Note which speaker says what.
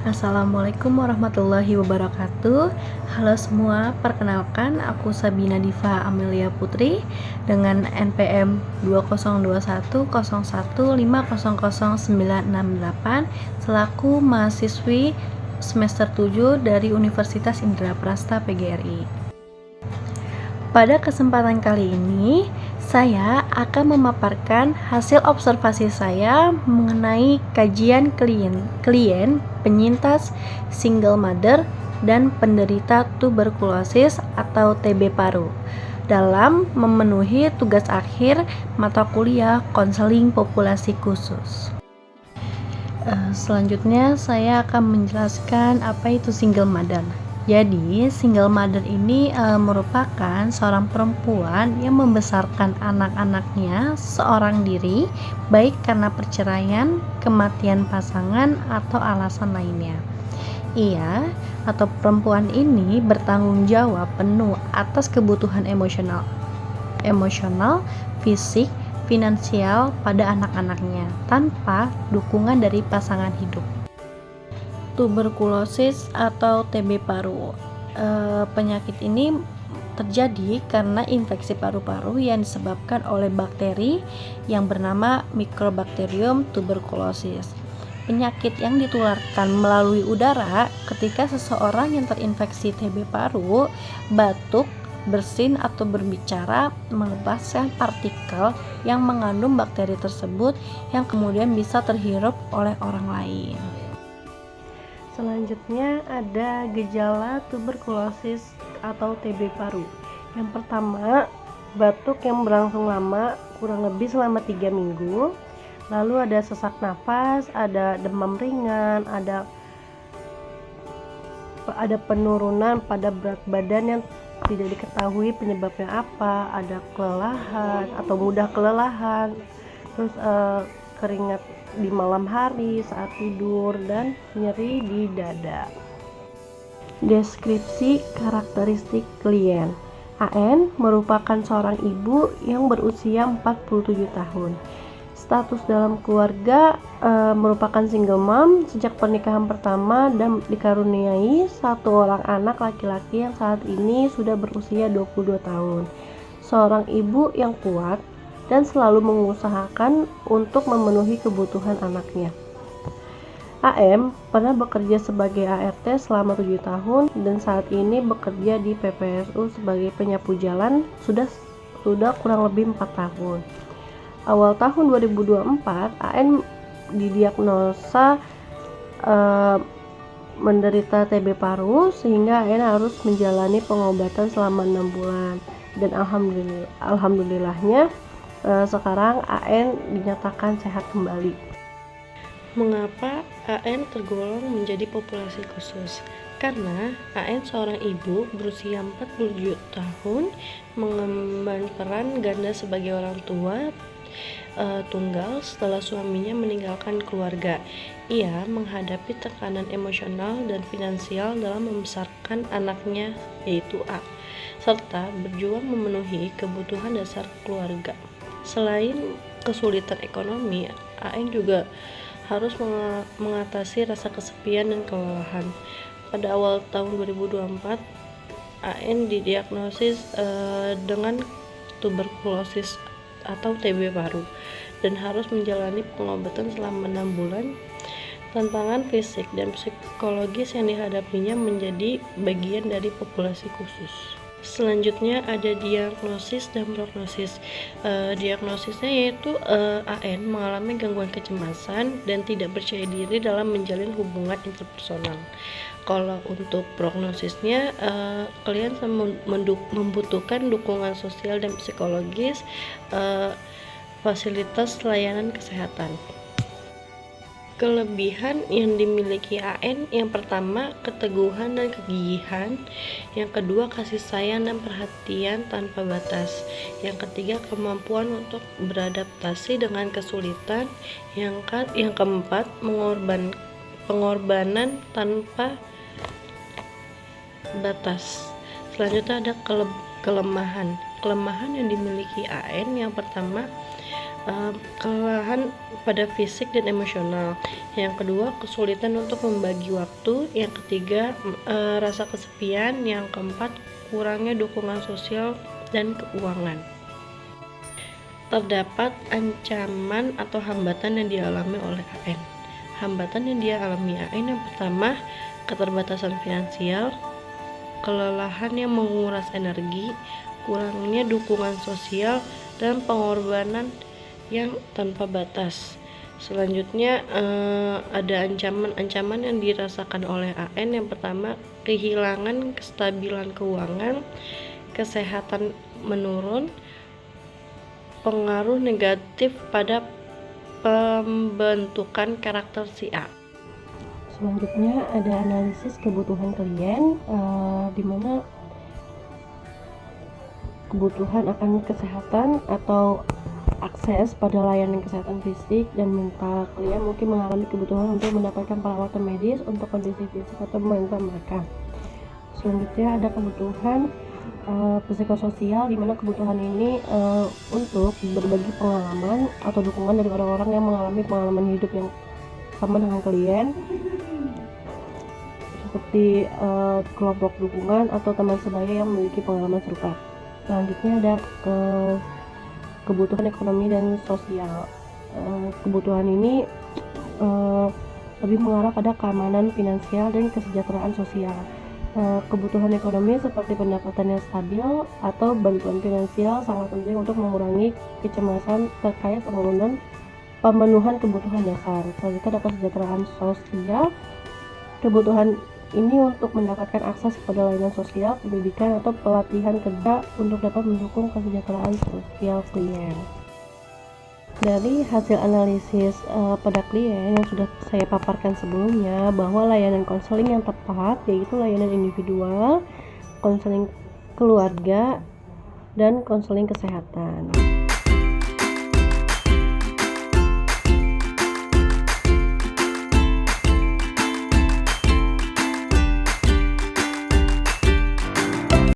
Speaker 1: Assalamualaikum warahmatullahi wabarakatuh. Halo semua, perkenalkan aku Sabina Diva Amelia Putri dengan NPM 202101500968 selaku mahasiswi semester 7 dari Universitas Indraprasta PGRI. Pada kesempatan kali ini, saya akan memaparkan hasil observasi saya mengenai kajian klien penyintas single mother dan penderita tuberkulosis atau TB paru dalam memenuhi tugas akhir mata kuliah konseling populasi khusus. Selanjutnya saya akan menjelaskan apa itu single mother. Jadi, single mother ini merupakan seorang perempuan yang membesarkan anak-anaknya seorang diri, baik karena perceraian, kematian pasangan, atau alasan lainnya. Ia atau perempuan ini bertanggung jawab penuh atas kebutuhan emosional, fisik, finansial pada anak-anaknya tanpa dukungan dari pasangan hidup. Tuberkulosis atau TB paru. Penyakit ini terjadi karena infeksi paru-paru yang disebabkan oleh bakteri yang bernama Mycobacterium tuberculosis. Penyakit yang ditularkan melalui udara ketika seseorang yang terinfeksi TB paru batuk, bersin atau berbicara melepaskan partikel yang mengandung bakteri tersebut yang kemudian bisa terhirup oleh orang lain. Selanjutnya ada gejala tuberkulosis atau TB paru. Yang pertama, batuk yang berlangsung lama, kurang lebih selama 3 minggu. Lalu ada sesak nafas, ada demam ringan, ada penurunan pada berat badan yang tidak diketahui penyebabnya apa, ada kelelahan atau mudah kelelahan, terus keringat di malam hari saat tidur, dan nyeri di dada. Deskripsi karakteristik klien. AN merupakan seorang ibu yang berusia 47 tahun. Status dalam keluarga merupakan single mom sejak pernikahan pertama dan dikaruniai satu orang anak laki-laki yang saat ini sudah berusia 22 tahun. Seorang ibu yang kuat dan selalu mengusahakan untuk memenuhi kebutuhan anaknya. AM pernah bekerja sebagai ART selama 7 tahun dan saat ini bekerja di PPSU sebagai penyapu jalan sudah kurang lebih 4 tahun. Awal tahun 2024, AN didiagnosa menderita TB paru sehingga AN harus menjalani pengobatan selama 6 bulan dan alhamdulillahnya sekarang AN dinyatakan sehat kembali. Mengapa AN tergolong menjadi populasi khusus? Karena AN seorang ibu berusia 47 tahun mengemban peran ganda sebagai orang tua tunggal setelah suaminya meninggalkan keluarga. Ia menghadapi tekanan emosional dan finansial dalam membesarkan anaknya, yaitu A, serta berjuang memenuhi kebutuhan dasar keluarga. Selain kesulitan ekonomi, AN juga harus mengatasi rasa kesepian dan kelelahan. Pada awal tahun 2024, AN didiagnosis dengan tuberkulosis atau TB paru dan harus menjalani pengobatan selama 6 bulan. Tantangan fisik dan psikologis yang dihadapinya menjadi bagian dari populasi khusus. Selanjutnya ada diagnosis dan prognosis. Diagnosisnya yaitu AN mengalami gangguan kecemasan dan tidak percaya diri dalam menjalin hubungan interpersonal. Kalau untuk prognosisnya, klien membutuhkan dukungan sosial dan psikologis, fasilitas layanan kesehatan. Kelebihan yang dimiliki AN, yang pertama keteguhan dan kegigihan, yang kedua kasih sayang dan perhatian tanpa batas, yang ketiga kemampuan untuk beradaptasi dengan kesulitan, yang keempat pengorbanan tanpa batas. Selanjutnya ada kelemahan yang dimiliki AN, yang pertama kelelahan pada fisik dan emosional. Yang kedua, kesulitan untuk membagi waktu. Yang ketiga, rasa kesepian. Yang keempat, kurangnya dukungan sosial dan keuangan. Terdapat ancaman atau hambatan yang dialami oleh AN. Hambatan yang dialami AN yang pertama, keterbatasan finansial, kelelahan yang menguras energi, kurangnya dukungan sosial, dan pengorbanan yang tanpa batas. Selanjutnya ada ancaman-ancaman yang dirasakan oleh AN. Yang pertama, kehilangan kestabilan keuangan, kesehatan menurun, pengaruh negatif pada pembentukan karakter si A. Selanjutnya ada analisis kebutuhan klien, di mana kebutuhan akan kesehatan atau akses pada layanan kesehatan fisik dan mental. Klien mungkin mengalami kebutuhan untuk mendapatkan perawatan medis untuk kondisi fisik atau mental mereka. Selanjutnya ada kebutuhan psikososial, di mana kebutuhan ini untuk berbagi pengalaman atau dukungan dari orang-orang yang mengalami pengalaman hidup yang sama dengan klien, seperti kelompok dukungan atau teman sebaya yang memiliki pengalaman serupa. Selanjutnya ada kebutuhan ekonomi dan sosial. Kebutuhan ini lebih mengarah pada keamanan finansial dan kesejahteraan sosial. Kebutuhan ekonomi seperti pendapatan yang stabil atau bantuan finansial sangat penting untuk mengurangi kecemasan terkait pemenuhan kebutuhan dasar. Selanjutnya ada kesejahteraan sosial. Kebutuhan ini untuk mendapatkan akses pada layanan sosial, pendidikan, atau pelatihan kerja untuk dapat mendukung kesejahteraan sosial klien. Dari hasil analisis pada klien yang sudah saya paparkan sebelumnya, bahwa layanan konseling yang tepat yaitu layanan individual, konseling keluarga, dan konseling kesehatan.